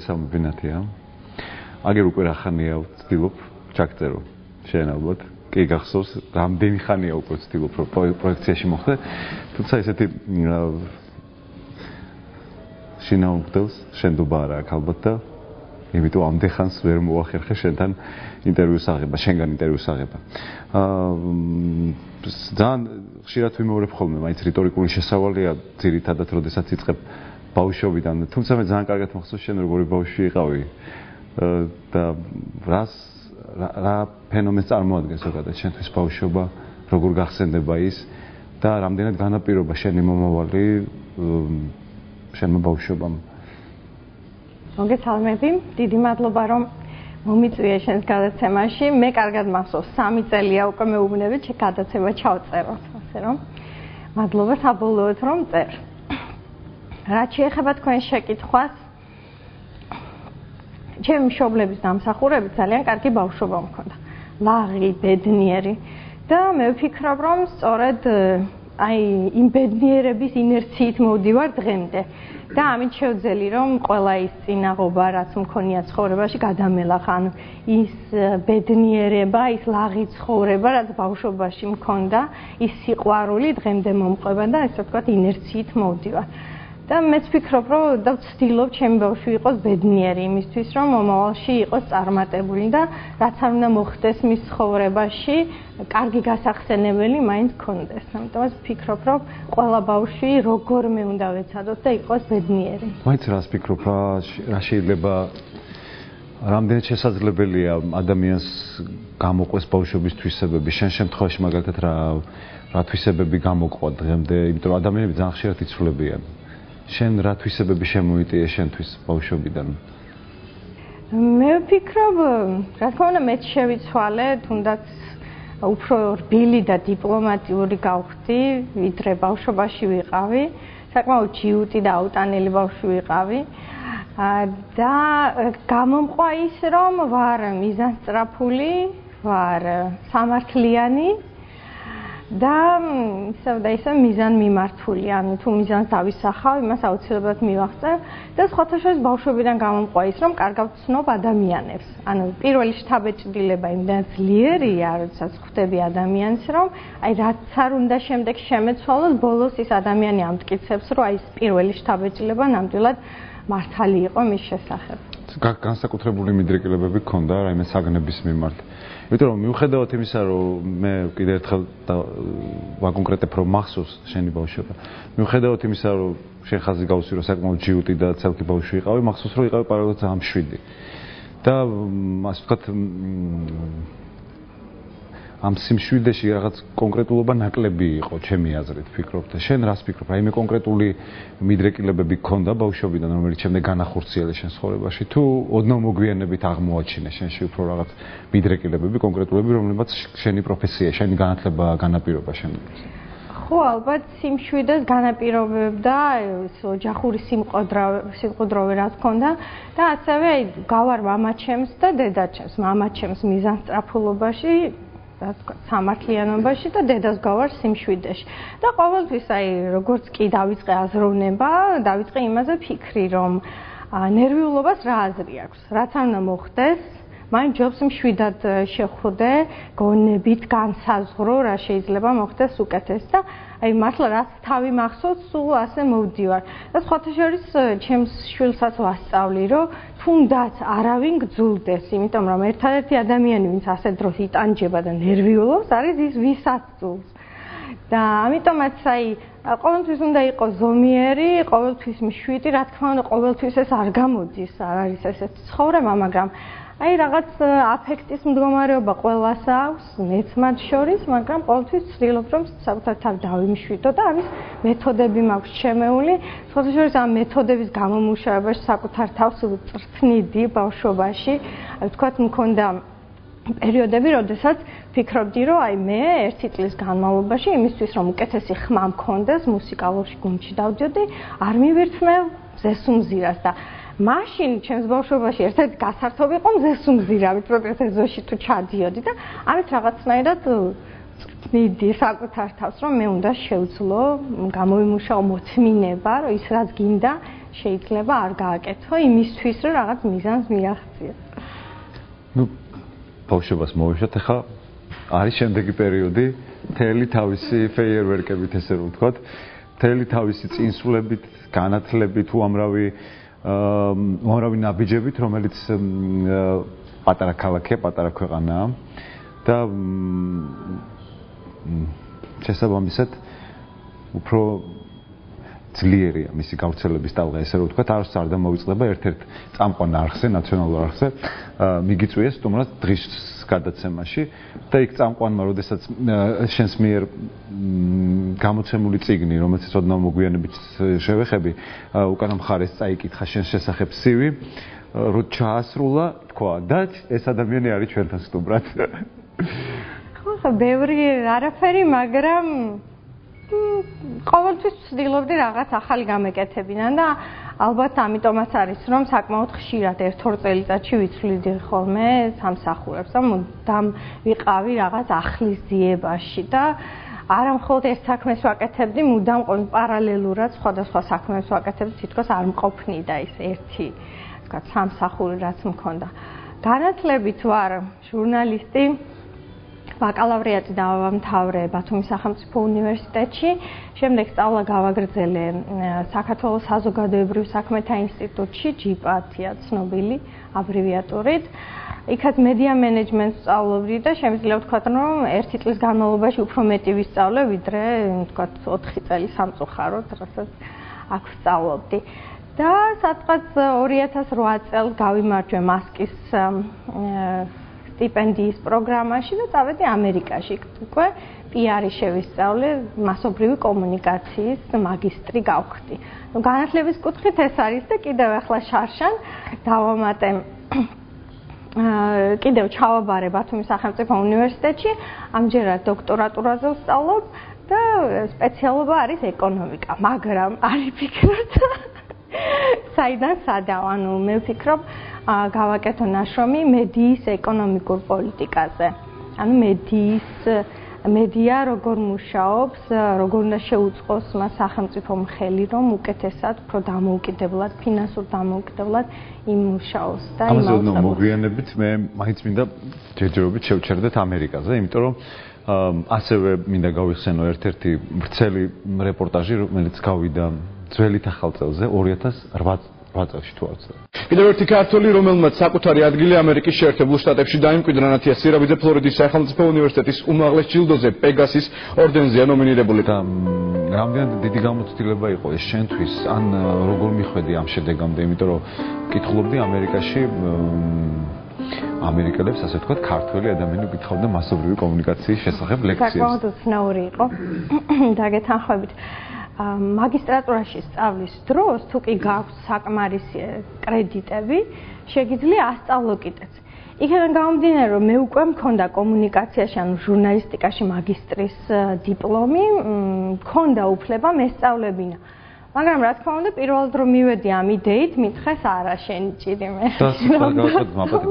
გესალმებინათია. აგერ უკვე რა ხანია ვცდილობ ჩაგწერო შენ ალბათ. კი გახსოვს, რამდენი ხანია უკვე ვცდილობ რომ პროექციაში მოხდე. თუმცა ესეთი შინაომგდელს შენდობა არა აქვს ალბათ და იმიტომ ამდენ ხანს ვერ მოახერხე შენთან ინტერვიუს აღება, შენგან ინტერვიუს აღება. ძალიან ხშირად ვიმეორებ ხოლმე, მაინც რიტორიკული შესავალია ძირითადად, როდესაც იწყებ ბავშვობიდან. თუმცა მე ძალიან კარგად მახსოვს შენ როგორი ბავშვი იყავი და რა ფენომენს წარმოადგენს ზოგადად შენთვის ბავშვობა, როგორ გახსენდება ის და რამდენად განაპირობა შენი მომავალი შენმა ბავშვობამ. მოგესალმები, დიდი მადლობა რომ მომიწვიე შენს გადაცემაში. მე კარგად მახსოვს 3 წელია უკვე მეუბნები შენ გადაცემა ჩავწერო, ასე რომ მადლობა საბოლოოდ რომ წერ. რაც შეეხება თქვენ შეკითხვას, ჩემი მშობლების დამსახურებით ძალიან კარგი ბავშვობა მქონდა. ლაღი, ბედნიერი და მე ვფიქრობ რომ სწორედ აი იმ ბედნიერების ინერციით მოვდივარ დღემდე და ამით შევძელი რომ ყველა ის წინაღობა რაც მქონია ცხოვრებაში გადამელახა, ანუ ის ბედნიერება, ის ლაღი ცხოვრება რაც ბავშვობაში მქონდა, ის სიყვარული დღემდე მომყვება და ესე ვთქვათ ინერციით მოვდივარ. და მეც ვფიქრობ რომ და ვცდილობ ჩემი ბავშვი იყოს ბედნიერი იმისთვის რომ მომავალში იყოს წარმატებული და რაც არ უნდა მოხდეს მის ცხოვრებაში კარგი გასახსენებელი მაინც გქონდეს. ამიტომაც ვფიქრობ რომ ყველა ბავშვი როგორმე უნდა ვეცადოთ და იყოს ბედნიერი. მაინც რას ვფიქრობ რა შეიძლება რამდენად შესაძლებელია ადამიანს გამოყვეს ბავშვობის თვისებები. შენ შემთხვევაში მაგალითად რა თვისებები გამოყვა დღემდე, იმიტომ რომ ადამიანები ძალიან ხშირად იცვლებიან. შენ რა თვისებები შემოიტიე შენთვის ბავშვობიდან? მე ვფიქრობ, რა თქმა უნდა, მეც შევიცვალე, თუნდაც უფრო რბილი და დიპლომატიური გავხდი, ვიდრე ბავშვობაში ვიყავი. საკმაოდ ჯიუტი და აუტანელი ბავშვი ვიყავი. და გამომყვა ის, რომ ვარ მიზანსწრაფული, ვარ სამართლიანი და ისე მიზანმიმართული, ანუ თუ მიზანს დავისახავ, იმას აუცილებლად მივახწევ და სხვათა შორის ბავშვობიდან გამომყვა ის, რომ კარგად ვცნობ ადამიანებს. ანუ პირველი შთაბეჭდილება იმდენად ძლიერია, როდესაც ხვდები ადამიანს, რომ აი რაც არ უნდა შემდეგ შემეცვალოს, ბოლოს ის ადამიანი ამტკიცებს, რომ აი ეს პირველი შთაბეჭდილება ნამდვილად მართალი იყო მის შესახებ. განსაკუთრებული მიდრეკილებები გქონდა რაიმე საგნების მიმართ. იმიტომ რომ მიუხედავად იმისა, რომ მე კიდევ ერთხელ ვაკონკრეტებ, რომ მახსოვს შენი ბავშვობა. მიუხედავად იმისა, რომ შენ ხაზი გავუსვი, რომ საკმაოდ ჯიუტი და ცალკე ბავშვი იყავი, მახსოვს, რომ იყავი პარალელურად ძალიან მშვიდი. და ასე ვთქვათ, ამ სიმშვიდეში რაღაც კონკრეტულობა ნაკლები იყო, ჩემი აზრით ვფიქრობ და შენ რას ვფიქრობ? რაიმე კონკრეტული მიდრეკილებები გქონდა ბავშვობიდან, რომელიც შემდეგ განახორციელე შენ ცხოვრებაში, თუ ოდნავ მოგვიანებით აღმოაჩინე შენში უფრო რაღაც მიდრეკილებები, კონკრეტულები, რომლებიც შენი პროფესია, შენი განათლება განაპირობა შენ? ხო, ალბათ სიმშვიდეს განაპირობებდა ოჯახური სიმყუდროვე რაც ჰქონდა და ასევე გავარ მამაჩემს და დედაჩემს, მამაჩემს მიზანსწრაფულობაში, სამართლიანობაში და დედას გავარ სიმშვიდეში. და ყოველთვის აი როგორც კი დავიწყე აზროვნება, დავიწყე იმაზე ფიქრი, რომ ნერვიულობას რა აზრი აქვს, რაც არ უნდა მოხდეს, მაინც ჯობს მშვიდად შეხვდე, გონებით განსაზღვრო, რა შეიძლება მოხდეს უკეთეს და აი მართლა რაც თავი მახსოვს, სულ ასე მოვდივარ. და სხვათა შორის ჩემს შვილსაც ვასწავლი, რომ თუნდაც არავინ გძულდეს, იმიტომ რომ ერთადერთი ადამიანი, ვინც ასე დროს იტანჯება და ნერვიულობს, არის ის, ვისაც ძულს. და ამიტომაც აი ყოველთვის უნდა იყოს ზომიერი, ყოველთვის მშვიდი, რა თქმა უნდა, ყოველთვის ეს არ გამოდის, არ არის ესეთი ცხოვრება, მაგრამ აი რაღაც აფექტის მდგომარეობა ყველას აქვს, მეც მათ შორის, მაგრამ ყოველთვის ვცდილობ რომ საკუთარ თავი დავიმშვიდო და ამის მეთოდები მაქვს შემეული. სხვათა შორის ამ მეთოდების გამომუშავებაში საკუთარ თავს ვწრთნიდი ბავშვობაში. აი ვთქვათ, მქონდა პერიოდები, როდესაც ვფიქრობდი, რომ აი მე 1 წლის განმავლობაში იმისთვის, რომ უკეთესი ხმა მქონდეს, მუსიკალურ გუნდში დავდიოდი, არ მივირთმევ მზესუმზირას და მაშინ ჩემს ბავშვობაში ერთ-ერთი გასართობი იყო მზესუმზირავით, როდესაც ეზოში თუ ჩადიოდი და ამით რაღაცნაირად ვწნიდი საკუთარ თავს, რომ მე უნდა შევძლო, გამოვიმუშაო მოთმინება, რომ ის რაც გინდა შეიძლება არ გააკეთო იმისთვის, რომ რაღაც მიზანს მიაღწიო. ნუ ბავშვობას მოვეშოთ, ახლა არის შემდეგი პერიოდი, მთელი თავისი ფეიერვერკებით, ესე რომ ვთქვათ, მთელი თავისი წინსვლებით, განათლებით, უამრავი ნაბიჯებით, რომელიც პატარა ქალაქია, პატარა ქვეყანაა და შესაბამისად უფრო ძლიერია მისი გავრცელების ტალღა, ესე რომ ვთქვათ, არც არ დამოიწყდება ერთ-ერთ წამყვან არხზე, ნაციონალურ არხზე, მიგიწვია სტუმრად დღის გადაცემაში და იქ წამყვანმა, როდესაც შენს მიერ გამოცემული წიგნი, რომელსაც ოდნავ მოგვიანებით შევეხები, უკანა მხარეს წაიკითხა შენს შესახებ CV, რო ჩაასრულა, თქვა და ეს ადამიანი არის ჩვენთან სტუმრად. ხო, ბევრი არაფერი, მაგრამ ყოველთვის ვცდილობდი რაღაც ახალი გამეკეთებინა და ალბათ ამიტომაც არის, რომ საკმაოდ ხშირად 1-2 წელიწადში ვიცვლიდი ხოლმე სამსახურებს და მუდამ ვიყავი რაღაც ახლის ძიებაში და არა მხოლოდ ერთ საქმეს ვაკეთებდი, მუდამ პარალელურად სხვადასხვა საქმეს ვაკეთებდი, თითქოს არ მყოფნიდა ის ერთი, ვთქვათ, სამსახური რაც მქონდა. განათლებით ვარ ჟურნალისტი. ბაკალავრიატი დავამთავრე ბათუმის სახელმწიფო უნივერსიტეტში, შემდეგ სწავლა გავაგრძელე საქართველოს საზოგადოებრივ საქმეთა ინსტიტუტში, ჯიპათია ცნობილი აბრივიატურით. იქაც მედია მენეჯმენტს სწავლობდი და შემიძლია ვთქვათ, რომ 1 წლის განმავლობაში უფრო მეტი ვისწავლე, ვიდრე ვთქვათ 4 წელი სამწუხაროდ, რასაც აქ ვსწავლობდი. და სადღაც 2008 წელს გავიმარჯვე მასკის სტიპენდიის პროგრამაში და წავედი ამერიკაში. უკვე PR-ი შევისწავლე, მასობრივი კომუნიკაციის მაგისტრი გავხდი. ნუ განათლების კუთხით ეს არის და კიდევ ახლა შარშან დავამატე კიდევ ჩავაბარე ბათუმის სახელმწიფო უნივერსიტეტში, ამჯერად დოქტორატურაზე ვსწავლობ და სპეციალობა არის ეკონომიკა, მაგრამ არ ვფიქრობ საიდან სადავ, ანუ მე ვფიქრობ გავაკეთო ნაშრომი მედიის ეკონომიკურ პოლიტიკაზე. ანუ მედია როგორ მუშაობს, როგორ უნდა შეუწყოს მას სახელმწიფომ ხელი, რომ უკეთესად, უფრო დამოუკიდებლად, ფინანსურ დამოუკიდებლად იმუშაოს და იმავსებოს. ამაზე მოგვიანებით მე მაინც მინდა ჯერჯერობით შევჩერდეთ ამერიკაზე, იმიტომ რომ ასევე მინდა გავიხსენო ერთ-ერთი ვრცელი რეპორტაჟი, რომელიც გავიდა ძველი ახალწელზე 2008 წელს თუ არ ვცდები. კიდევ ერთი ქართველი, რომელმაც საკუთარი ადგილი ამერიკის შეერთებულ შტატებში დაიმკვიდრა, ნათია სირაბიძე ფლორიდის სახელმწიფო უნივერსიტეტის უმაღლეს ჯილდოზე პეგასის ორდენზეა ნომინირებული. და რამდენად დიდი გამოცდილება იყო ეს შენთვის, ან როგორ მიხვედი ამ შედეგამდე, იმიტომ რომ კითხულობდი ამერიკაში ამერიკელებს, ასე ვთქვათ, ქართველი ადამიანები კითხავდნენ მასობრივი კომუნიკაციის შესახებ ლექციებს. საკმაოდ უცნაური იყო დაგეთანხმებით. მაგისტრატურაში სწავლის დროს, თუ კი გაქვს საკმარისი კრედიტები, შეგიძლია ასწავლო კიდეც. იქიდან გამომდინარე, რომ მე უკვე მქონდა კომუნიკაციაში, ანუ ჟურნალისტიკაში მაგისტრის დიპლომი, მქონდა უფლება მესწავლებინა. მაგრამ რა თქმა უნდა, პირველად რომ მივედი ამ იდეით, მითხეს არა, შენი ჭირი მე.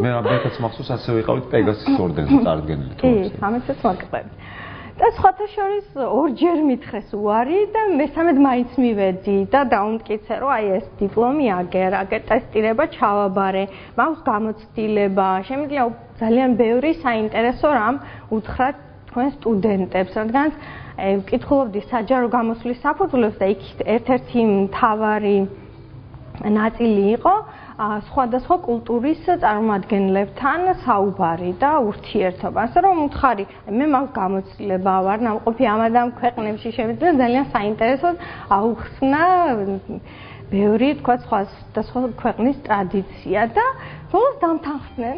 მე რამდენიც მახსოვს, ასე ვიყავით პეგასის ორდენზე წარდგენილი თუ არა. კი, ამეცაც ვაკეთებ. და სხვათა შორის ორჯერ მითხეს უარი და მესამედ მაინც მივედი და დაუმტკიცე, რომ აი ეს დიპლომი აგერ ტესტირება ჩავაბარე, მაქვს გამოცდილება, შემიძლია ძალიან ბევრი საინტერესო რამ უთხრა თქვენ სტუდენტებს, რადგან ვკითხულობდი საჯარო გამოსვლის საფუძვლებს და იქ ერთ-ერთი მთავარი ნაწილი იყო სხვადასხვა კულტურის წარმომადგენლებთან საუბარი და ურთიერთობა. ასე რომ უთხარი, მე მაქვს გამოცდილება, ვარ ნამყოფი ამ ქვეყნებში, შემიძლია ძალიან საინტერესოდ აუხსნა ბევრი, თქვა, სხვადასხვა ქვეყნის ტრადიცია და ბოლოს დამთანხმდნენ.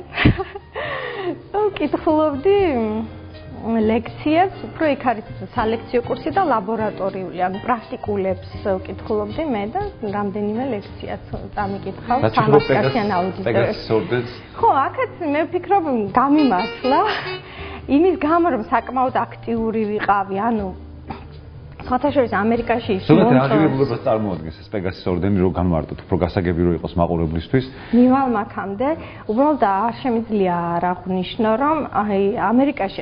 ვკითხულობდი ლექციებს, უფრო იქ არის სალექციო კურსი და ლაბორატორიული, ანუ პრაქტიკულებს ვკითხულობდი მე და რამდენიმე ლექციაც წამიკითხავ სამასკასიან აუდიტორიას. ხო, აქაც მე ვფიქრობ გამიმართლა იმის გამო, რომ საკმაოდ აქტიური ვიყავი, ანუ სხვათაშორის ამერიკაში ზოგადად რა ღირებულებას წარმოადგენს ეს პეგასის ორდენი რო განმარტოთ, უფრო გასაგები რო იყოს მაყურებლისთვის? მივალ მაქამდე, უბრალოდ არ შემიძლია არ აღვნიშნო, რომ აი ამერიკაში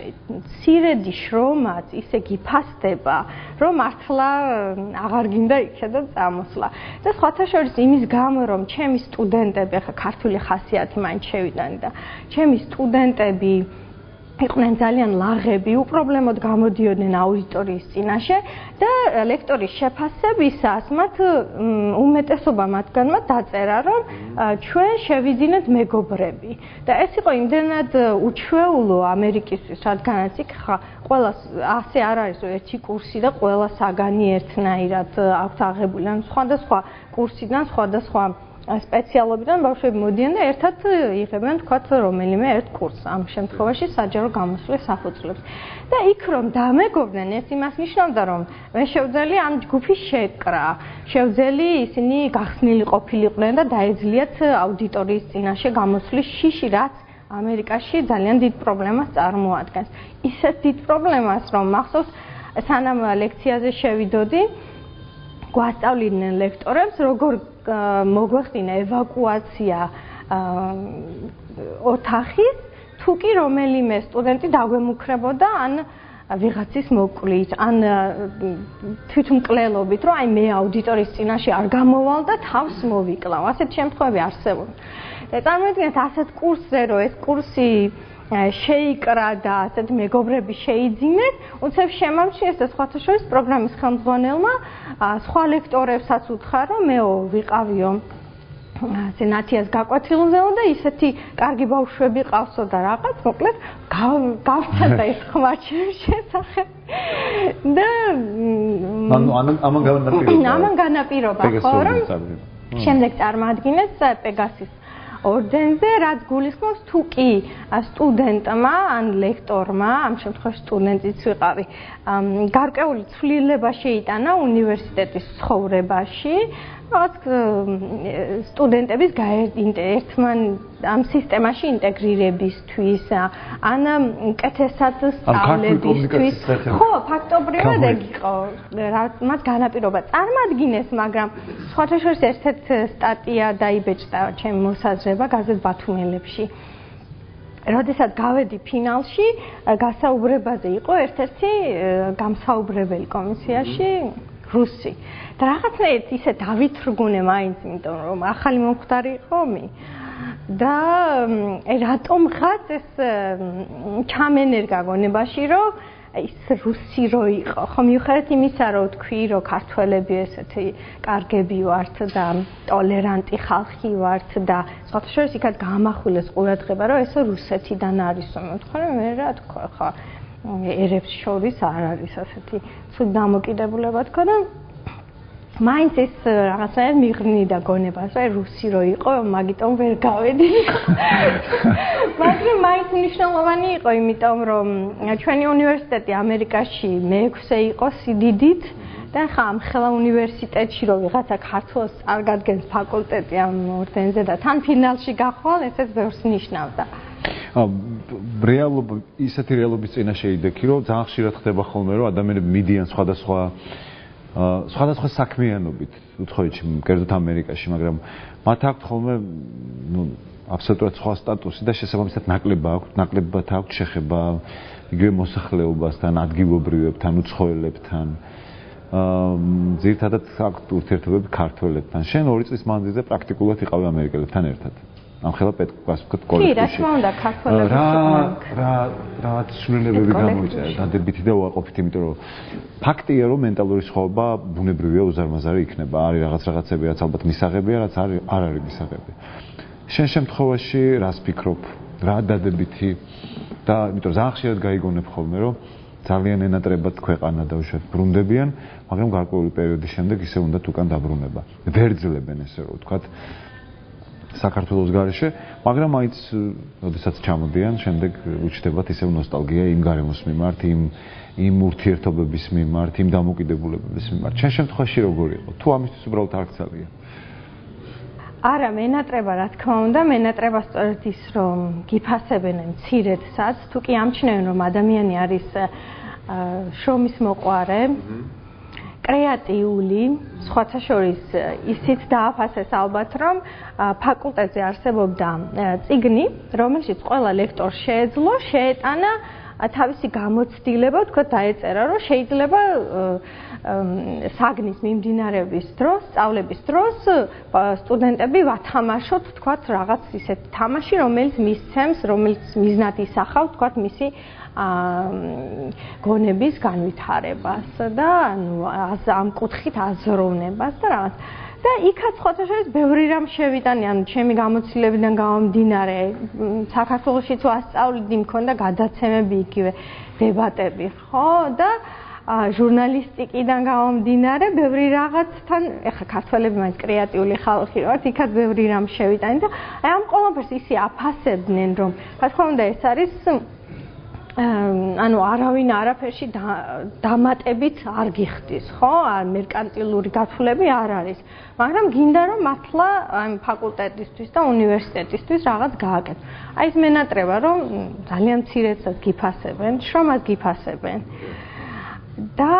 ცირედი შრომაც ისე გიფასდება, რომ მართლა აღარ გინდა იქედან წამოსვლა. და სხვათაშორის იმის გამო, რომ ჩემი სტუდენტები, ახლა ქართული ხასიათი მაინც შევიდან და ჩემი სტუდენტები იყვნენ ძალიან ლაღები, უპრობლემოდ გამოდიოდნენ აუდიტორიის წინაშე და ლექტორის შეფასებისას მათ უმეტესობა მათგანმა დაწერა, რომ ჩვენ შევიძინეთ მეგობრები. და ეს იყო იმდენად უჩვეულო ამერიკისთვის, რადგანაც იქ ყველას ასე არ არის, რომ ერთი კურსი და ყველა საგანი ერთნაირად აქვს აღებული, ან სხვადასხვა კურსიდან, სხვადასხვა სპეციალობიდან ბავშვები მოდიან და ერთად იღებენ თქვათ რომელიმე ერთ კურსს ამ შემთხვევაში საჯარო გამოსვლის საფუძვლებს და იქ რომ დამეგობრდნენ ეს იმას ნიშნავდა რომ მე შევძელი ამ ჯგუფის შეკრა შევძელი ისინი გახსნილი ყოფილიყვნენ და დაეძლიათ აუდიტორიის წინაშე გამოსვლის შიში რაც ამერიკაში ძალიან დიდ პრობლემას წარმოადგენს ისეთ დიდ პრობლემას რომ მახსოვს სანამ ლექციაზე შევიდოდი გვასწავლიდნენ ლექტორებს როგორ მოგვეხდინა ევაკუაცია ოთახის თუ კი რომელიმე სტუდენტი დაგვემუქრებოდა ან ვიღაცის მოკლით ან თვითმკვლელობით რომ აი მე აუდიტორიის წინაშე არ გამოვალ და თავს მოვიკლავ ასეთ შემთხვევები არსებობს და წარმოიდგინეთ ასეთ კურსზე რომ ეს კურსი შეიკრა და ასეთ მეგობრები შეიძინეთ, უცებ შემამჩნიეს და სხვათა შორის პროგრამის ხელმძღვანელმა სხვა ლექტორებსაც უთხრა, რომ მეო ვიყავიო სენატიას გაკვეთილზეო და ისეთი კარგი ბავშვები ყავსო და რაღაც, მოკლედ გავცადა ეს ხმა ჩემს შესახებ. და ამან განაპირობა ხო რომ შემდეგ წარმოადგინეს პეგასის ორდენზე, რაც გულისხმობს თუ კი სტუდენტმა ან ლექტორმა, ამ შემთხვევაში სტუდენტიც ვიყავი, გარკვეული ცვლილება შეიტანა უნივერსიტეტის ცხოვრებაში, რაღაც სტუდენტების ერთმან ამ სისტემაში ინტეგრირებისთვის, ან უკეთესად სწავლებისთვის. ხო, ფაქტობრივად ეგ იყო, რაც მათ განაპირობა წარმოადგინეს, მაგრამ სხვათა შორის ერთ-ერთ სტატია დაიბეჭდა ჩემი მოსაზრება გაზეთ ბათუმელებში. როდესაც გავედი ფინალში, გასაუბრებაზე იყო ერთ-ერთი გამსაუბრებელი კომისიაში რუსი. და რაღაცნაირად ისე დავითრგუნე მაინც, იმიტომ რომ ახალი მომხდარი იყო მე. და რატომღაც ეს ჩამენერგა გონებაში, რომ ის რუსი რო იყო. ხო მიუხედავად იმისა, რომ თქვი, რომ ქართველები ესეთი კარგები ვართ და ტოლერანტი ხალხი ვართ და სხვათა შორის იქაც გამახვილეს ყურადღება, რომ ეს რუსეთიდან არის. თქვა მე რა თქვა, ხო ერებს შორის არ არის ასეთი ცუდ დამოკიდებულება თქვა და მაინც ეს რაღაცნაირად მიღრნიდა გონებას, რომ რუსი რო იყო, მაგიტომ ვერ გავედი. მაგრამ მაინც მნიშვნელოვანი იყო, იმიტომ რომ ჩვენი უნივერსიტეტი ამერიკაში მე-6 იყო სიდიდით და ხა ამ ხელა უნივერსიტეტში რო ვიღაცა ქართულს წარგადგენს ფაკულტეტი ამ ორდენზე და თან ფინალში გახვალ, ესეც ბევრს ნიშნავდა. რეალობა ისეთი რეალობის წინაშე იდექი, რომ ძალიან ხშირად ხდება ხოლმე, რომ ადამიანები მიდიან სხვადასხვა საქმიანობით, უცხოეთში, კერძოდ ამერიკაში, მაგრამ მათ აქვთ ხოლმე აბსოლუტურად სხვა სტატუსი და შესაბამისად ნაკლებად აქვთ შეხება იგივე მოსახლეობასთან, ადგილობრივებთან, უცხოელებთან. ძირითადად აქვთ ურთიერთობები ქართველებთან. შენ 2 წლის მანძილზე პრაქტიკულად იყავი ამერიკელებთან ერთად. ამ ხელა პედაგოგიკას კოლექტივში. კი, რა თქმა უნდა, ქართველები რა ცვლილებები გამოიწერა, დადებითი და უარყოფითი, იმიტომ რომ ფაქტია, რომ მენტალური სხვაობა ბუნებრივია, უზარმაზარი იქნება. არის რაღაცები, რაც ალბათ მისაღებია, რაც არ არის მისაღები. შენ შემთხვევაში რას ფიქრობ? რა დადებითი და იმიტომ რომ ძალიან ხშირად გაიგონებ ხოლმე, რომ ძალიან ენატრებად ქვეყანა და უშუალოდ ბრუნდებიან, მაგრამ გარკვეული პერიოდის შემდეგ ისე უნდათ უკან დაბრუნება. ვერ ძლებენ ესე რომ ვთქვათ საქართველოს გარეშე, მაგრამ მაინც როდესაც ჩამოდიან, შემდეგ უჩნდებათ ისევ ნოსტალგია იმ გარემოს მიმართ, იმ ურთიერთობების მიმართ, იმ დამოკიდებულებების მიმართ. შენ შემთხვევაში როგორ იყო? თუ ამისთვის უბრალოდ არ გცალია? არა, მენატრება რა თქმა უნდა, მენატრება სწორედ ის, რომ გიფასებენ მცირედსაც, თუ კი ამჩნევენ, რომ ადამიანი არის შრომის მოყვარე, კრეატიული, სხვათა შორის ისიც დააფასეს ალბათ, რომ ფაკულტეტზე არსებობდა წიგნი, რომელშიც ყველა ლექტორს შეეძლო შეეტანა თავისი გამოცდილება, თქვა დაეწერა, რომ შეიძლება საგნის მიმდინარეობის დროს, სწავლების დროს სტუდენტები ვათამაშოთ, თქვა რაღაც ისეთ თამაში, რომელიც მისცემს, რომელიც მიზნად ისახავს, თქვა მისი გონების განვითარებას და ამ კუთხით აზროვნებას და რაღაც. და იქაც ხოთა შორის ბევრი რამ შევიტანე, ანუ ჩემი გამოცდილებიდან გამომდინარე, საქართველოშიც ვასწავლიდი, მქონდა გადაცემები იგივე დებატები, ხო? და ჟურნალისტიკიდან გამომდინარე, ბევრი რაღაცთან, ეხლა ქართველები მაინც კრეატიული ხალხი ვართ, იქაც ბევრი რამ შევიტანე და აი ამ ყველაფერს ისე აფასებდნენ, რომ რა თქმა უნდა ეს არის ანუ არავინ არაფერში დამატებით არ გიხდის, ხო? მერკანტილური გათვლები არ არის. მაგრამ გინდა რომ მართლა ამ ფაკულტეტისთვის და უნივერსიტეტისთვის რაღაც გააკეთო. აი ეს მენატრება რომ ძალიან მცირედსაც გიფასებენ, შრომას გიფასებენ. და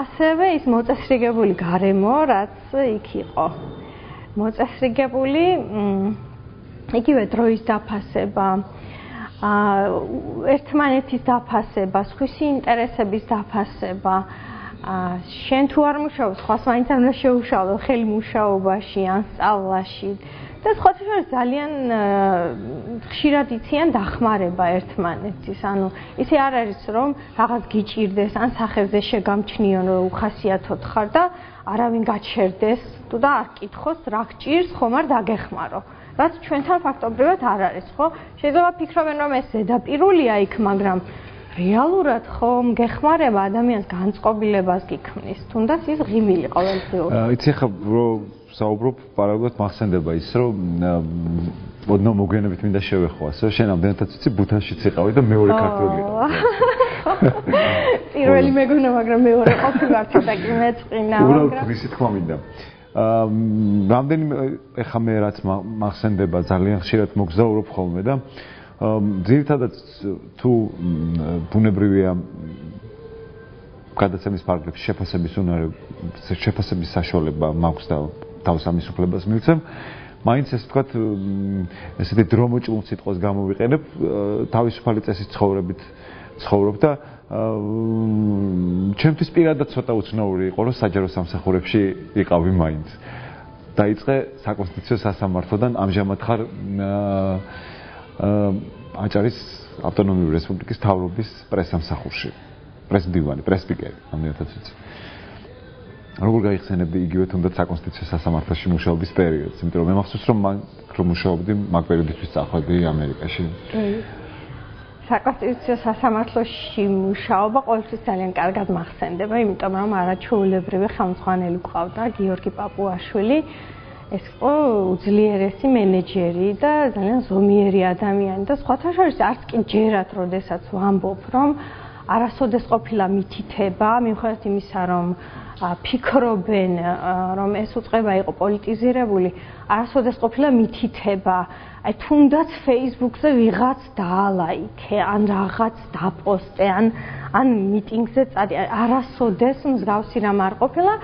ასევე ის მოწესრიგებული გარემო, რაც იქ იყო. მოწესრიგებული იგივე დროის დაფასება, ერთმანეთის დაფასება, სხვისი ინტერესების დაფასება, შენ თუ არ მუშაობ, სხვას მაინც არ უნდა შეუშალო ხელი მუშაობაში ან სწავლაში. და სხვათა შორის ძალიან ხშირად იციან დახმარება ერთმანეთის. ანუ ისე არ არის რომ რაღაც გიჭირდეს ან სახებზე შეგამჩნიონ რომ უხასიათოდ ხარ და არავინ გაჩერდეს თუ და არ კითხოს რა გჭირს, ხომ არ დაგეხმარო. რაც ჩვენთან ფაქტობრივად არ არის, ხო? შეიძლება ფიქრობენ რომ ეს ზედაპირულია იქ, მაგრამ რეალურად ხომ გეხმარება ადამიანს განწყობილებას გიქმნის, თუნდაც ის ღიმილი ყოველდღიური. იცი ხა რომ საუბრობ, პარალელურად მახსენდება ის, რომ ოდნავ მოგვიანებით მინდა შევეხო ასე, შენ ამდენადაც იცი ბუთანშიც იყავი და მეორე ქართველი იყო. პირველი მეგონა, მაგრამ მეორე ყოფილა ცოტა კი მეწყინა, მაგრამ უბრალოდ ისი თქმა მინდა. რამდენიმე ეხა მე რაც მახსენდება ძალიან ხშირად მოგზაურობ ხოლმე და ძირითადად თუ ბუნებრივია გადაცემის ფარგლებში შეფასების საშუალება მაქვს და თავს ამის უფლებას მივცემ, მაინც ეს ვთქვათ ესეთი დრომოჭრულ სიტყვას გამოვიყენებ, თავისუფალი წესის ცხოვრებით ცხოვრობ და ჩემთვის პირადად ცოტა უცნაური იყო, რომ საჯარო სამსახურებში იყავი მაინც. დაიწყე საკონსტიტუციო სასამართლოდან, ამჟამად ხარ აჭარის ავტონომიური რესპუბლიკის მთავრობის პრესსამსახურში. პრესდივანი, პრესპიკერი, ამდენადაც ვიცი. როგორ გაიხსენებდი იგივე თუნდაც საკონსტიტუციო სასამართლოში მუშაობის პერიოდს, იმიტომ რომ მე მახსოვს რომ მან რომ მუშაობდი მაგ პერიოდისთვის წახვედი ამერიკაში. საკონსტიტუციო სასამართლოში მუშაობა ყოველთვის ძალიან კარგად მახსენდება, იმიტომ რომ არაჩვეულებრივი ხელმძღვანელი გვყავდა, გიორგი პაპუაშვილი. ეს იყო უძლიერესი მენეჯერი და ძალიან ზომიერი ადამიანი და სხვათა შორის არც კი ჯერათ, როდესაც ვამბობ, რომ არასოდეს ყოფილა მითითება, მიუხედავად იმისა, რომ ფიქრობენ, რომ ეს უწყება იყო პოლიტიზირებული, არასოდეს ყოფილა მითითება. აი თუნდაც Facebook-ზე ვიღაც დაალაიქე, ან რაღაც დაპოსტე, ან მიტინგზე წადი, არასოდეს მსგავსი რამ არ ყოფილა.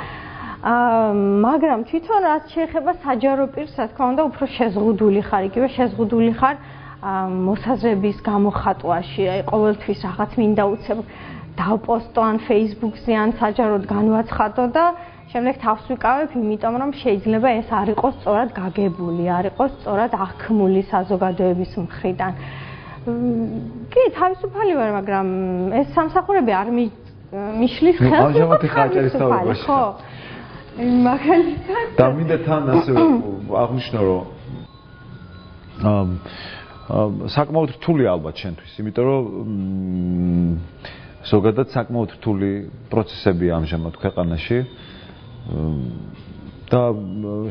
მაგრამ თვითონ რაც შეეხება საჯარო პირს, რა თქმა უნდა, უფრო შეზღუდული ხარ, იგივე შეზღუდული ხარ მოსაზრების გამოხატვაში, აი ყოველთვის რაღაც მინდა უცებ დავპოსტო ან Facebook-ზე ან საჯაროდ განვაცხადო და შემდეგ თავს ვიკავებ, იმიტომ რომ შეიძლება ეს არ იყოს სწორად გაგებული, არ იყოს სწორად აღქმული საზოგადოების მხრიდან. კი, თავისუფალი ვარ, მაგრამ ეს სამსახურები არ მიშლის ხელს. ამჟამად ხა აჭარის მთავრობაში. ხო. მაგალითად და მინდა თან ასე აღნიშნო, რომ საკმაოდ რთული ალბათ შენთვის, იმიტომ რომ ზოგადად საკმაოდ რთული პროცესები ამჟამად ქვეყანაში და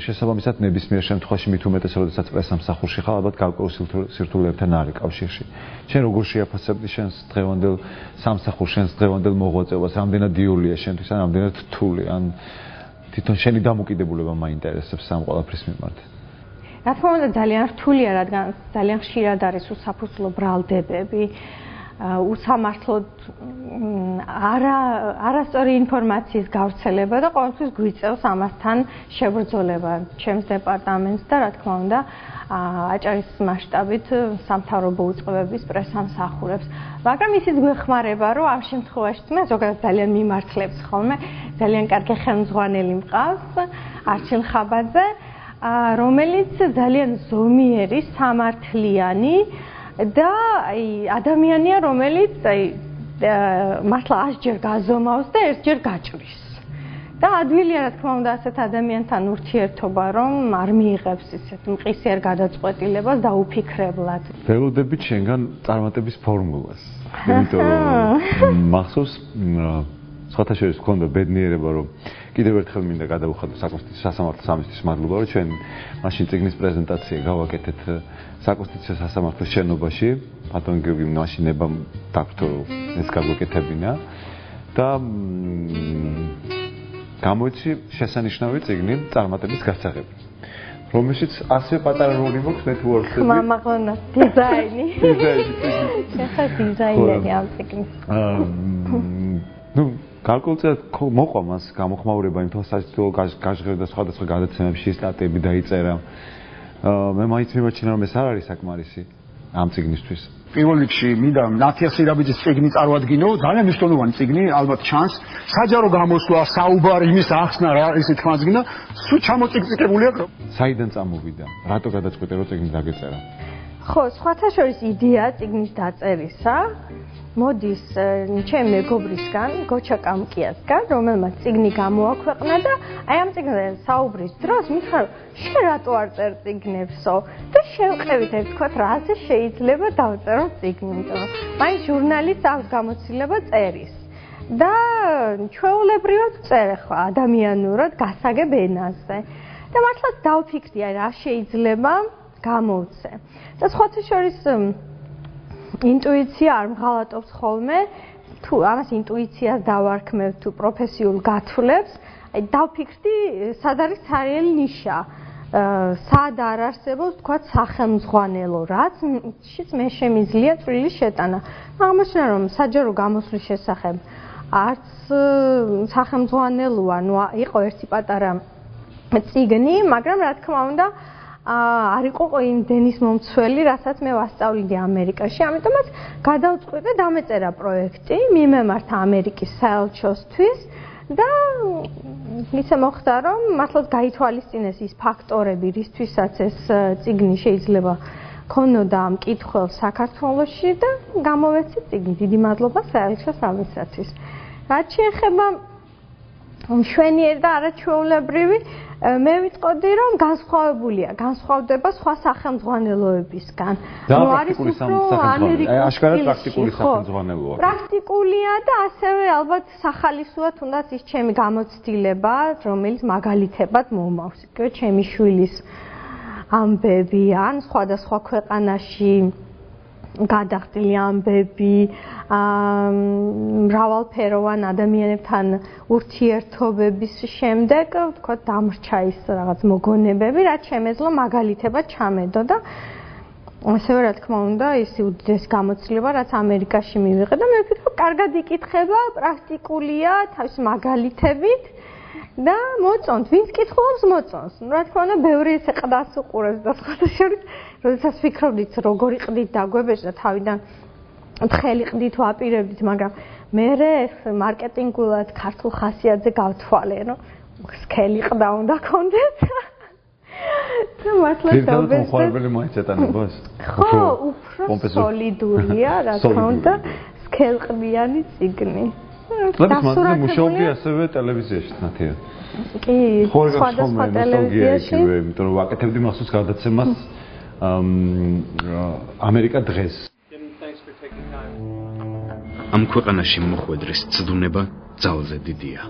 შესაბამისად ნებისმიერ შემთხვევაში მით უმეტეს როდესაც პრესსამსახურში ხარ, ალბათ გარკვეულ სირთულეებთან არის კავშირში. შენ როგორ შეაფასებდი შენს დღევანდელ სამსახურს, შენს დღევანდელ მოღვაწეობას, რამდენად იოლია შენთვის ან რამდენად რთული, ან თვითონ შენი დამოკიდებულება მაინტერესებს ამ ყველაფრის მიმართ? რა თქმა უნდა ძალიან რთულია, რადგან ძალიან ხშირად არის უსაფუძვლო ბრალდებები. უსამართლოდ არასწორი ინფორმაციის გავრცელება და ყოველთვის გვიწევს ამასთან შებრძოლება ჩემს დეპარტამენტს და რა თქმა უნდა აჭარის მასშტაბით სამთავრობო უწყებების პრესამსახურებს. მაგრამ ისიც გვეხმარება, რომ ამ შემთხვევაში მე ზოგადად ძალიან მიმართლებს ხოლმე, ძალიან კარგი ხელმძღვანელი მყავს, არჩილ ხაბაძე, რომელიც ძალიან ზომიერი, სამართლიანი და ადამიანია, რომელიც მართლა 100-ჯერ გაზომავს და 1-ჯერ გაჭრის. და ადვილია რა თქმა უნდა ასეთ ადამიანთან ურთიერთობა, რომ არ მიიღებს ისეთ მყისიერ გადაწყვეტილებას და უფიქრებლად. ველოდებით შენგან წარმატების ფორმულას. იმიტომ რომ მახსოვს სხვათა შორის მქონდა ბედნიერება, რომ კიდევ ერთხელ მინდა გადავუხადო საკონსტიტუციო სასამართლო სამისთვის მადლობა, რომ ჩვენ მაშინ წიგნის პრეზენტაცია გავაკეთეთ საკონსტიტუციო სასამართლოს შენობაში. ბატონ გიორგი მაშინ ნება დაგვრთო ეს გაგვეკეთებინა და გამოიჩი შესანიშნავი წიგნი წარმატების გასაღები. რომელშიც ასე პატარა როლი მოქვს მე თუ არ ვხედავ. მამაღლონა დიზაინი. ახლა დიზაინერი ამ წიგნის. ნუ გარკვეულწილად მოყვა მას გამოხმაურება იმ თვალს საერთოდ გაჟღერდა სხვადასხვა გადაცემებში სტატიები დაიწერა. მე მაინც მიმაჩნია რომ ეს არ არის საკმარისი ამ წიგნისთვის. პირველ რიგში მინდა ნათია სირაბიძის წიგნი წარვადგინო, ძალიან მნიშვნელოვანი წიგნი, ალბათ ჩანს. საჯარო გამოსვლა, საუბარი, იმის ახსნა რა ისე თქმაძგნა, სულ ჩამოწიგწიკებული აქვს. საიდან წამოვიდა? რატო გადაწყვეტე რომ წიგნი დაგეწერა? ხო, სხვათა შორის იდეა წიგნის დაწერისა მოდის ჩემ მეგობრისგან, გოჩა კამკიასგან, რომელმაც წიგნი გამოაქვეყნა და აი ამ წიგნზე საუბრის დროს მითხრა, შენ რატო არ წერ წიგნებსო? და შევყევით ერთ თქვათ, რაზე შეიძლება დავწერო წიგნი, იმიტომ რომ მაინც ჟურნალისტს აქვს გამოცდილება წერის. და ჩვეულებრივად წერე ხო ადამიანურად გასაგებ ენაზე. და მართლაც დავფიქრდი, აი რა შეიძლება გამოვცე. და სხვათა შორის ინტუიცია არ მღალატობს ხოლმე, თუ ამას ინტუიციას დავარქმევ თუ პროფესიულ გათვლებს, აი დავფიქრდი, სად არის ცარიელი ნიშა, სად არ არსებობს თქვა სახელმძღვანელო, რაც მე შემიძლია წვრილი შეტანა. აღმოჩნდა რომ საჯარო გამოსვლის შესახებ არც სახელმძღვანელოა, ნუ იყო ერთი პატარა წიგნი, მაგრამ რა თქმა უნდა არ იყო იმდენის მომცველი, რასაც მე ვასწავლინდი ამერიკაში, ამიტომაც გადავწყვიტე დამეწერა პროექტი, მიმემართა ამერიკის საელჩოსთვის და ისე მოხდა, რომ მართლაც გაითვალისწინეს ის ფაქტორები, რისთვისაც ეს წიგნი შეიძლება ქონოდა მკითხველს საქართველოში და გამოვეცი წიგნი. დიდი მადლობა საელჩოს ადმინისტრაციის. რაც შეეხება მშვენიერი და არაჩვეულებრივი, მე ვიტყოდი, რომ განსხვავებულია, განსხვავდება სხვა სახელმძღვანელოებისგან. ნუ არის უფრო აშკარად პრაქტიკული სახელმძღვანელოა. პრაქტიკულია და ასევე ალბათ სახალისოა თუნდაც ის ჩემი გამოცდილება, რომელიც მაგალითებად მომავს. იქ ჩემი შვილის ამბები ან სხვადასხვა ქვეყანაში გადახდილი ამბები, მრავალფეროვან ადამიანებთან ურთიერთობების შემდეგ, თქვა დამრჩა ის რაღაც მოგონებები, რაც შემეძლო მაგალითებად ჩამედო და ასევე რა თქმა უნდა, ის უდიდესი გამოცდილება, რაც ამერიკაში მივიღე და მე ვფიქრობ, კარგად იკითხება, პრაქტიკულია, თავის მაგალითებით და მოწონთ, ვინც კითხულობს მოწონს. რა თქმა უნდა, ბევრი ესე ყდას უყურებს და სხვათა შორის, როდესაც ვფიქრობდით, როგორი ყდით დაგვებეჭდა თავიდან თხელი ყდით ვაპირებდით, მაგრამ მე მარკეტინგულად ქართულ ხასიათზე გავთვალე, რომ სქელი ყდა უნდა კონდეს. და მართლა დავბეჭდეთ. ხوارბელი მაინც ეტანებას? ხო, უფრო სოლიდურია, რა თქმა უნდა, სქელყდიანი წიგნი. ლაბის მასზე მუშაობდი ასევე ტელევიზიაში ნათია. კი, სხვადასხვა ტელევიზიაში. იმიტომ რომ ვაკეთებდი მახსოვს გადაცემას ამერიკა დღეს. ამ ქვეყანაში მოხვედრის ცდუნება ძალზე დიდია.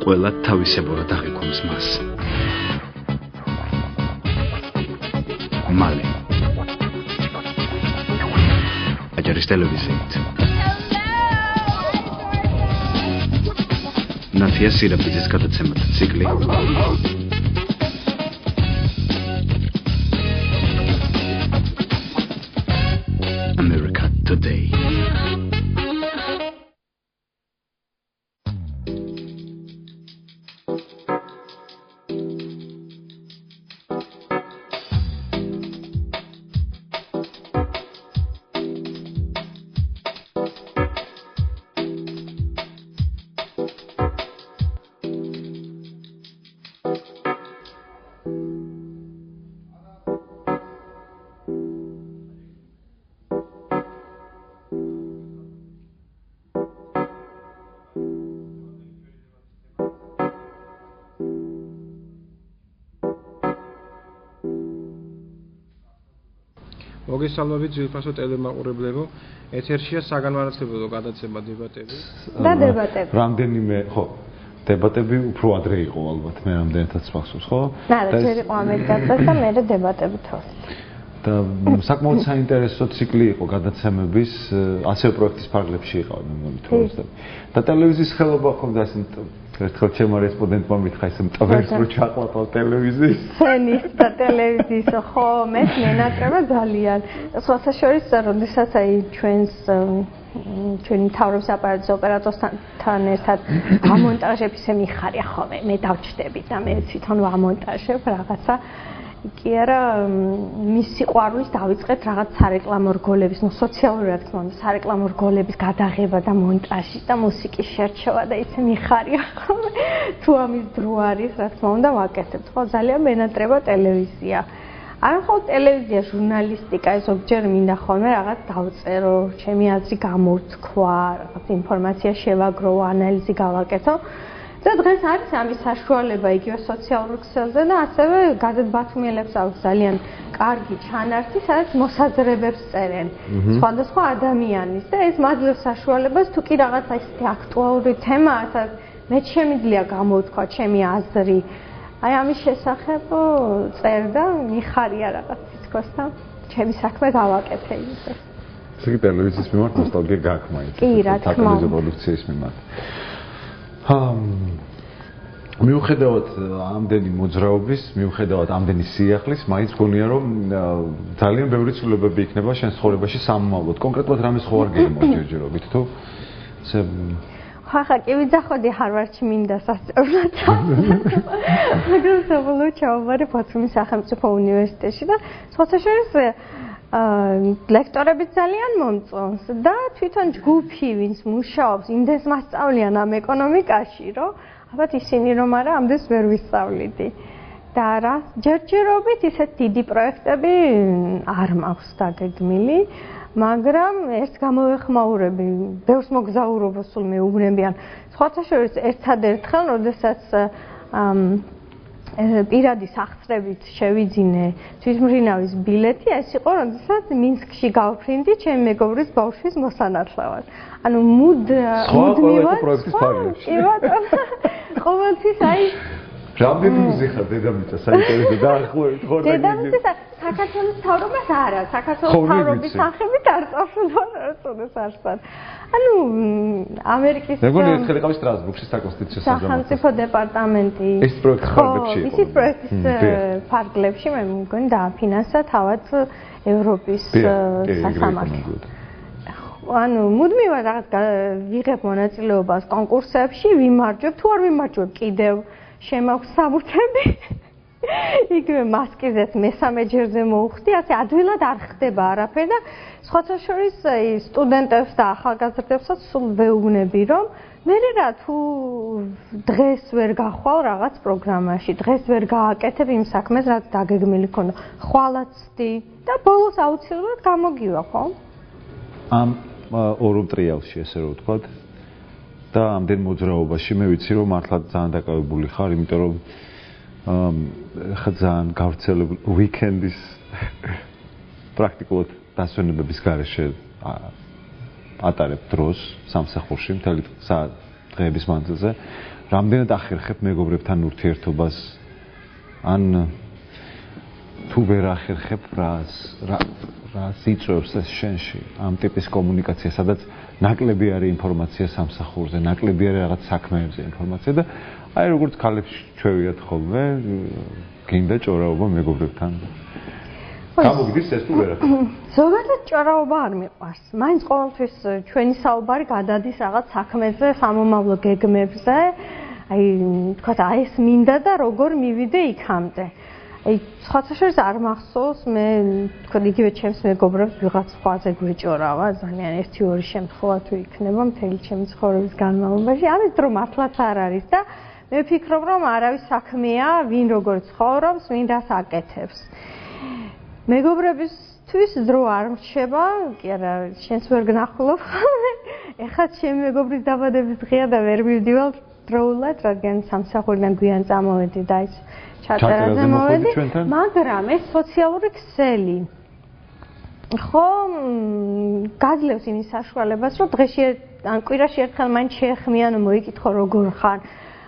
ყველა თავისებურად აღიქვამს მას. მალე აჯარის ტელევიზიით ნათია სირაბიძის გადაცემათა ციკლი მოგესალმებით ძვირფასო ტელემაყურებლებო. ეთერშია საგანმანათლებლო გადაცემა დებატები. და დებატები. რამდენიმე, ხო, დებატები უფრო ადრე იყო ალბათ, მე რამდენადაც მახსოვს, ხო? და ჯერ იყო ამერიკაზე და მე დებატები თავს. და საკმაოდ საინტერესო ციკლი იყო გადაცემების, ასევე პროექტის ფარგლებში იყავი მე მომთხოვს და ტელევიზიის ხელობა ხომ და ერთხელ ჩემო რესპონდენტმა მითხრა ისე მტვერს რო ჩაყლაპავ ტელევიზიის. სცენის და ტელევიზიის ხო, მე მენატრება ძალიან. სხვათაშორის, როდესაც აი ჩვენი მთავრობის აპარატის ოპერატორთან ერთად ამონტაჟებს ისე მიხარია ხოლმე, მე დავჭდები და მე თვითონ ვამონტაჟებ რაღაცა. კი არა, მის სიყვარულის დავიწყეთ რაღაც სარეკლამო რგოლების, სოციალური რა თქმა უნდა, სარეკლამო რგოლების გადაღება და მონტაჟი და მუსიკის შერჩევა და ისე მიხარია ხოლმე. თუ ამის დრო არის, რა თქმა უნდა, ვაკეთებთ. ხო, ძალიან მენატრება ტელევიზია. არ ხო ტელევიზია, ჟურნალისტიკა, ზოგჯერ მინდა ხოლმე რაღაც დავწერო, ჩემი აზრი გამოვთქვა, რაღაც ინფორმაცია შევაგრო, ანალიზი გავაკეთო. და დღეს არის ამის საშუალება იგივე სოციალურ ქსელზე და ასევე გაზეთ ბათუმელებს აქვს ძალიან კარგი ჩანართი, სადაც მოსაზრებებს წერენ სხვადასხვა ადამიანის და ეს მაძლევს საშუალებას თუ კი რაღაცა ისეთი აქტუალური თემაა, სადაც მე შემიძლია გამოვთქვა ჩემი აზრი. აი ამის შესახებ წერ და მიხარია რაღაც თითქოს და ჩემი საქმე გავაკეთე ისე. ესე იგი ტელევიზიის მიმართ ნოსტალგია გაქვს მაინც. კი, რა თქმა უნდა. პროდუქციის მიმართ. მიუხედავად ამდენი მოძრაობის, მიუხედავად ამდენი სიახლის, მაინც გონია რომ ძალიან ბევრი ცვლილებები იქნება შენ ცხოვრებაში სამომავლოდ. კონკრეტულად რამეს ხო არ გემოჯერჯერობით თუ? ხახა, კი ვიძახოდი ჰარვარდში მინდა სასწავლებლად. მაგრამ საბოლოოდ ჩავაბარე ბათუმის სახელმწიფო უნივერსიტეტში და სხვათაშორის ლექტორები ძალიან მომწონს და თვითონ ჯგუფი, ვინც მუშაობს, იმდენს მასწავლიან ამ ეკონომიკაში, რომ ალბათ ისინი რომ არა, ამდენს ვერ ვისწავლიდი. და რა, ჯერჯერობით ისეთ დიდი პროექტები არ მაქვს დაგეგმილი, მაგრამ ერთ გამოვეხმაურები, ბევრს მოგზაურობა სულ მეუბნებიან. სხვათაშორის ერთადერთხელ, როდესაც პირადი სახსრებით შევიძინე თვითმფრინავის ბილეთი, ეს იყო, როდესაც მინსკში გავფრინდი ჩემი მეგობრის ბავშვის მოსანათლავად. ანუ მუდმივად პროექტის ფარგლებში. კი ბატონო. ყოველთვის აი რამდენი მუსიკა დედამიწა საინტერესო დაახლოებით ხო და დედამიწა საქართველოს მთავრობას არა, საქართველოს მთავრობის სახელით არ წავშვა როდეს არსად. ანუ ამერიკის მეგონი ერთხელ იყავი სტრასბურგში საკონსტიტუციო სახელმწიფო დეპარტამენტი ეს პროექტის ფარგლებში იყო. ის პროექტის ფარგლებში მე მგონი დააფინანსა თავად ევროპის სასამართლო. ანუ მუდმივად რაღაც ვიღებ მონაწილეობას კონკურსებში, ვიმარჯვებ, თუ არ ვიმარჯვებ კიდევ შემაქვს საბუთები. იგივე მასკიზეც მესამე ჯერზე მოუხდი, ასე ადვილად არ ხდება არაფერი და სხვათა შორის სტუდენტებს და ახალგაზრდებსაც სულ ვეუბნები, რომ მე რა თუ დღეს ვერ გახვალ რაღაც პროგრამაში, დღეს ვერ გააკეთებ იმ საქმეს, რაც დაგეგმილი ქონდა, ხვალაც ვსდი და ბოლოს აუცილებლად გამოგივა, ხო? ამ ორ ტრიალში ესე რომ ვთქვათ და ამდენ მოძრაობაში მე ვიცი რომ მართლა ძალიან დაკავებული ხარ, იმიტომ რომ ხა ძალიან გავრცელებული ვიკენდის პრაქტიკულად დასვენებების გარეშე ატარებ დროს სამსახურში მთელი დღეების მანძილზე. რამდენად ახერხებ მეგობრებთან ურთიერთობას ან თუ ვერ ახერხებ რა სიწევს ეს შენში ამ ტიპის კომუნიკაცია, სადაც ნაკლები არის ინფორმაცია სამსახურზე, ნაკლები არის რაღაც საქმეებზე ინფორმაცია და აი როგორც ქალებს ჩვევიათ ხოლმე, გინდა ჭორაობა მეგობრებთან. გამოგდის ეს თუ ვერა? ზოგადად ჭორაობა არ მიყვარს. მაინც ყოველთვის ჩვენი საუბარი გადადის რაღაც საქმეზე, სამომავლო გეგმებზე. აი, თქვა აი ეს მინდა და როგორ მივიდე იქამდე. აი, სხვათა შორის არ მახსოვს, მე თქვა იგივე ჩემს მეგობრებს ვიღაც სხვაზე გვეჭორავა, ძალიან 1-2 შემთხვევა თუ იქნება მთელი ჩემი ცხოვრების განმავლობაში. ამის დრო მართლაც არ არის და მე ვფიქრობ, რომ არავის საქმეა, ვინ როგორ ცხოვრობს, ვინ რას აკეთებს. მეგობრებისთვის დრო არ მრჩება, კი არა, შენს ვერ გნახულობ ხოლმე. ეხლა ჩემი მეგობრის დაბადების დღეა და ვერ მივდივალ დროულად, რადგან სამსახურიდან გვიან წამოვედი და ის ჩაწერაზე მოვედი, მაგრამ ეს სოციალური ქსელი. ხო გაძლევს იმის საშუალებას, რომ დღეში ან კვირაში ერთხელ მაინც შეეხმიან მოიკითხო როგორ ხარ.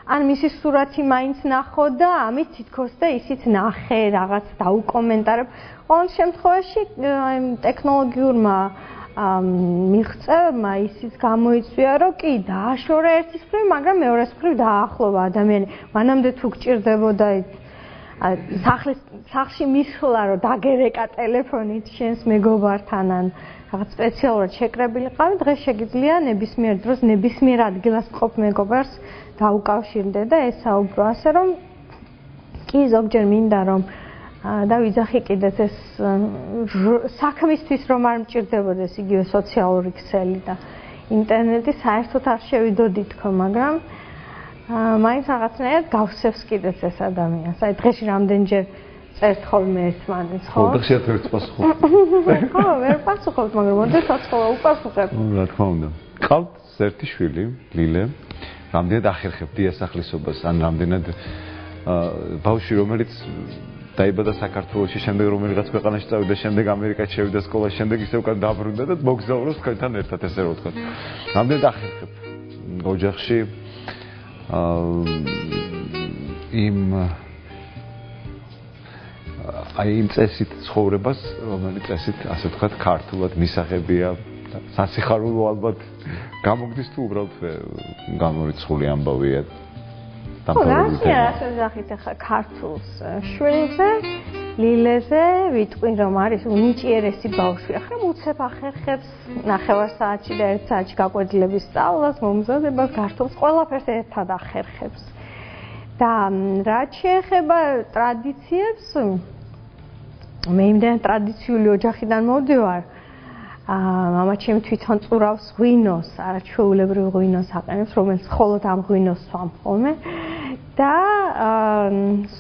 ან მისი სურათი მაინც ნახო და ამით თითქოს და ისიც ნახე, რაღაც დაუკომენტარებ. ყოველ შემთხვევაში აი ტექნოლოგიურმა მიღწევებმა ისიც გამოიწვია, რომ კი დააშორა ერთის მხრივ, მაგრამ მეორეს მხრივ დააახლოვა ადამიანი. მანამდე თუ გჭირდებოდა სახლში მისვლა, რომ დაგერეკა ტელეფონით შენს მეგობართან ან რაღაც სპეციალურად შეკრებილიყავი, დღეს შეგიძლია ნებისმიერ დროს, ნებისმიერ ადგილას მყოფ მეგობარს დაუკავშირდე და ესაუბრო, ასე რომ კი ზოგჯერ მინდა რომ დავიძახი კიდეც ეს საქმისთვის რომ არ მჭირდებოდეს იგივე სოციალური ქსელი და ინტერნეტი საერთოდ არ შევიდოდი თქო, მაგრამ მაინც რაღაცნაირად გავსევს კიდეც ეს ადამიანს. აი დღეში რამდენჯერ წერთ ხოლმე ერთმანეთს, ხო? ხო, ხშირად ვერ პასუხობ. ხო, ვერ პასუხობ, მაგრამ მოდესაც ხოლმე უპასუხებ. რა თქმა უნდა. ყავთ ერთი შვილი, ლილე. რამდენად ახერხებ დიასახლისობას, ან რამდენად ბავშვი, რომელიც დაიბადა საქართველოში, შემდეგ რომელიღაც ქვეყანაში წავიდა, შემდეგ ამერიკაში შევიდა სკოლაში, შემდეგ ისევ უკან დაბრუნდა და მოგზაურობს თქვენთან ერთად, ესე რომ ვთქვათ. რამდენად ახერხებ ოჯახში იმ წესით ცხოვრებას, რომელიც წესით, ასე ვთქვათ, ქართულად მისაღებია, სასიხარულო ალბათ გამოგდის თუ უბრალოდ გამორიცხული ამბავია. ხო, რას ვეძახით ახლა ქართულს შვილზე, ლილეზე, ვიტყვი რომ არის უნიჭიერესი ბავშვი. ახლა უცებ ახერხებს ნახევარ საათში და 1 საათში გაკვეთილების სწავლას, მომზადებას, გართულს, ყველაფერს ერთად ახერხებს. და რაც შეეხება ტრადიციებს, მე იმდენ ტრადიციული ოჯახიდან მოვდივარ. მამაჩემი თვითონ წურავს ღვინოს, არაჩვეულებრივ ღვინოს აყენებს, რომელიც მხოლოდ ამ ღვინოს სვამ ხოლმე. და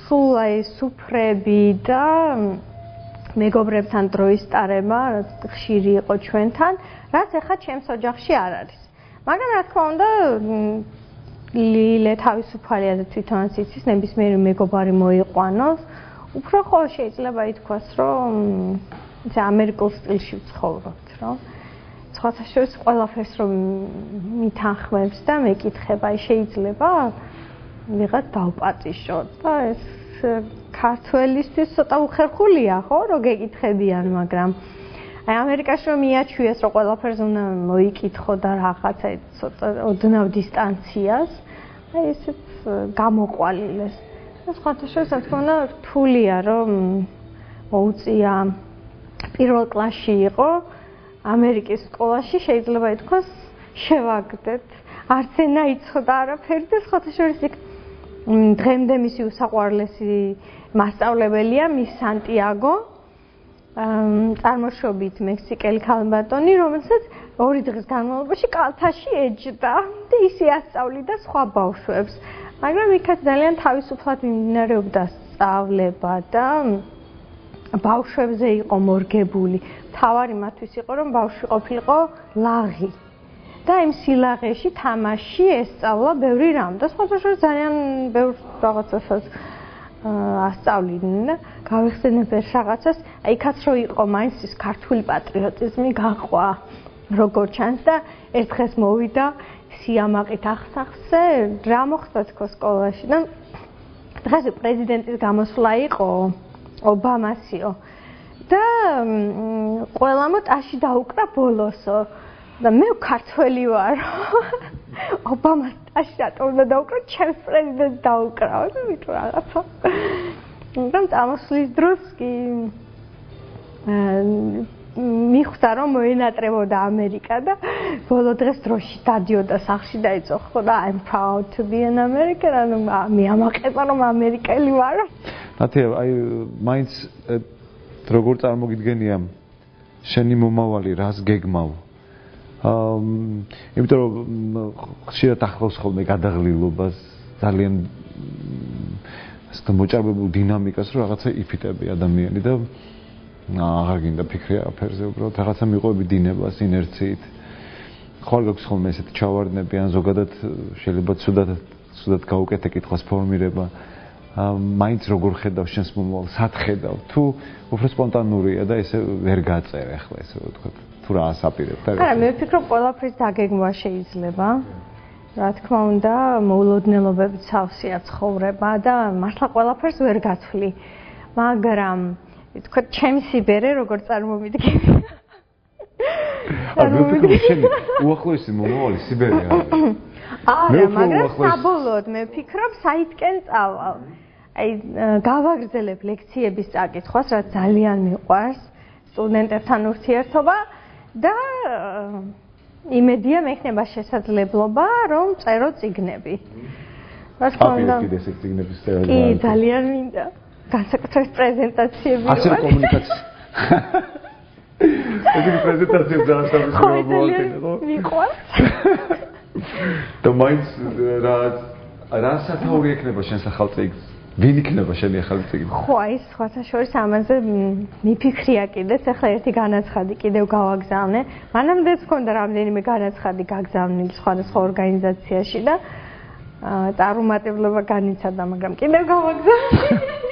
სულ აი სუფრები და მეგობრებთან დროის ტარება ხშირი იყო ჩვენთან, რაც ახლა ჩემს ოჯახში არ არის. მაგრამ რა თქმა უნდა, ლილე თავისუფალია და თვითონაც იცის ნებისმიერი მეგობარი მოიყვანოს. უფრო ხოლმე შეიძლება ითქვას, რომ ამერიკულ სტილში ვცხოვრობთ, რომ სხვათა შორის ყველაფერს რომ მითანხმებს და მეკითხება, აი შეიძლება ვიღაც დავპატიშოთ და ეს ქართველისთვის ცოტა უხერხულია, ხო, რომ გეკითხებიან, მაგრამ აი ამერიკაში რომ მიაჩვიეს, რომ ყველაფერს უნდა მოიკითხო და რაღაცა ცოტა ოდნავ დისტანციას, აი ესეც გამოყვალილეს. სხვათა შორის რა თქმა უნდა რთულია, რომ მოუწია პირველ კლასში იყო ამერიკის სკოლაში, შეიძლება ითქვას შევაგდეთ. არც ენა იცოდა არაფერი და სხვათა შორის იქ დღემდე მისი უსაყვარლესი მასწავლებელია მის სანტიაგო, წარმოშობით მექსიკელი ქალბატონი, რომელსაც 2 დღის განმავლობაში კალთაში ეჯდა და ისე ასწავლიდა სხვა ბავშვებს. მაგრამ იქაც ძალიან თავისუფლად მიმდინარეობდა სწავლება და ბავშვებზე იყო მორგებული. თავარი მათთვის იყო, რომ ბავშვი ყოფილიყო ლაღი. და იმ სილაღეში თამაში ესწავლა ბევრი რამ და სხვათა შორის ძალიან ბევრ რაღაცასაც ასწავლიდნენ და გავიხსენებ ეს რაღაცას, აი იქაც რო იყო მაინც ის ქართული პატრიოტიზმი გაყვა როგორ ჩანს და ერთ დღეს მოვიდა სიამაყით აღსახსე, რა მოხდა თქო სკოლაში და დღეს პრეზიდენტის გამოსვლა იყო ობამასიო და ყველამ ტაში დაუკრა ბოლოსო და მე ქართველი ვარ. ობამას ტაში რატომ უნდა დაუკრა, ჩემს პრეზიდენტს დაუკრა და ვიტყვი რაღაცა. მაგრამ წამოსვლის დროს კი მიხვდა რომ მოენატრებოდა ამერიკა და ბოლო დღეს დროში დადიოდა სახლში და იწოხო და I'm proud to be an American, ანუ მე ამაყება რომ ამერიკელი ვარ. ნათია, აი მაინც როგორ წარმოგიდგენია შენი მომავალი, რას გეგმავ? იმიტომ რომ ხშირად ახლავს ხოლმე გადაღლილობას, ძალიან ასეთ მოჭარბებულ დინამიკას, რომ რაღაცა იფიტები ადამიანი და აღარ გინდა ფიქრი აფერზე, უბრალოდ რაღაცა მიყვები დინებას, ინერციით. ხვალ გაქვს ხოლმე ესეთი ჩავარდნები, ან ზოგადად შეიძლება ცუდად გაუკეთე კითხვას ფორმირება, მაინც როგორ ხედავ შენს მომავალს, სად ხედავ? თუ უფრო სპონტანურია და ესე ვერ გაწერ ახლა ესე ვთქვათ. თუ რა ასაპირებ და არა, მე ვფიქრობ ყველაფრის დაგეგმვა შეიძლება. რა თქმა უნდა, მოულოდნელობებით სავსეა ცხოვრება და მართლა ყველაფერს ვერ გაცვლი. მაგრამ ვთქვათ, ჩემი სიბერე როგორ წარმომიდგენია. მე ვფიქრობ, შენი უახლოესი მომავალი სიბერეა. არა, მაგრამ საბოლოოდ მე ვფიქრობ, საითკენ წავალ. აი, გავაგრძელებ ლექციების წაკითხვას, რაც ძალიან მიყვარს, სტუდენტებთან ურთიერთობა და იმედია მექნება შესაძლებლობა, რომ წერო წიგნები. რა თქმა უნდა, კიდე ეს წიგნების წერა. კი, ძალიან მინდა. განსაკუთრებით პრეზენტაციები. ასე კომუნიკაცია. ეს პრეზენტაციები ძალიან სამწუხაროა, ხო? მიყვარს. და მაინც რა სათაური ექნება შენ ახალ წიგნს? ვინ იქნება შენი ახალი წიგნი? ხო, აი, სხვათა შორის ამაზე მიფიქრია კიდეც, ახლა ერთი განაცხადი კიდევ გავაგზავნე. მანამდეც მქონდა რამდენიმე განაცხადი გაგზავნილი სხვადასხვა ორგანიზაციაში და წარუმატებლობა განიცადა, მაგრამ კიდევ გავაგზავნე.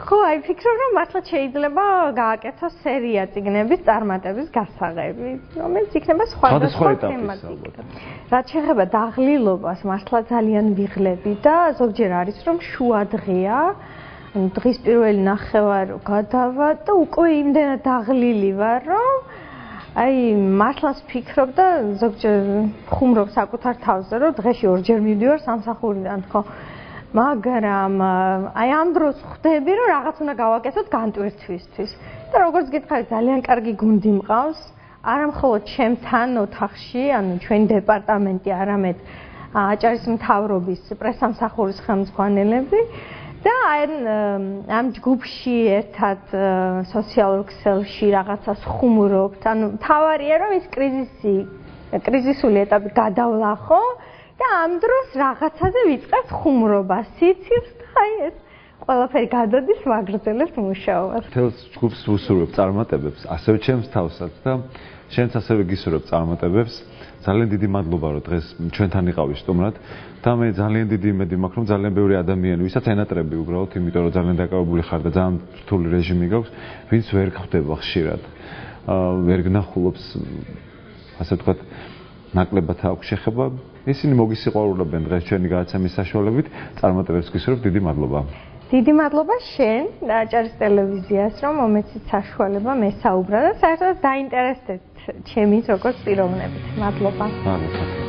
ხო, აი, ფიქრობ, რომ მართლა შეიძლება გააკეთოს სერია წიგნების წარმატების გასაღები, რომელიც იქნება სხვადასხვა თემატიკით. რაც შეეხება დაღლილობას, მართლა ძალიან ვიღლები და ზოგჯერ არის, რომ შუა დღეა, დღის პირველი ნახევარი გადავა და უკვე იმდენად დაღლილი ვარ, რომ აი, მართლაც ვფიქრობ და ზოგჯერ ხუმრობ საკუთარ თავზე, რომ დღეში ორჯერ მივდივარ სამსახურიდან, ხო? მაგრამ აი ამ დროს ხვდები რომ რაღაც უნდა გავაკეთოთ განტვირთვისთვის და როგორც გითხარი ძალიან კარგი გუნდი მყავს არა მხოლოდ ჩემთან ოთახში ანუ ჩვენი დეპარტამენტი არამედ აჭარის მთავრობის პრესამსახურის ხელმძღვანელები და ამ ჯგუფში ერთად სოციალურ ქსელში რაღაცას ხუმრობთ ანუ თავარია რომ ეს კრიზისული ეტაპი გადავლა ხო და ამ დროს რაღაცაზე ვიწყებთ ხუმრობას, სიცილს და აი ეს ყველაფერი გადადის ვაგრძელებთ მუშაობას. თელს ჯგუფს უსურვებ წარმატებებს, ასევე ჩემს თავსაც და შენც ასევე გისურვებ წარმატებებს. ძალიან დიდი მადლობა რომ დღეს ჩვენთან იყავი სტუმრად და მე ძალიან დიდი იმედი მაქვს რომ ძალიან ბევრი ადამიანი ვისაც ენატრები უბრალოდ, იმიტომ რომ ძალიან დაკავებული ხარ და ძალიან რთული რეჟიმი გაქვს, ვინც ვერ ხვდება ხშირად. ვერ გნახულობს ასე ვთქვათ ნაკლებად აქვს შეხება. ისინი მოგისიყვარულებენ დღეს ჩვენი გადაცემის საშუალებით. წარმატებებს გისურვებ, დიდი მადლობა. დიდი მადლობა შენ და აჭარის ტელევიზიას, რომ მომეცით საშუალება მესაუბრა და საერთოდ დაინტერესდეთ ჩემით როგორც პიროვნებით. მადლობა. მადლობა.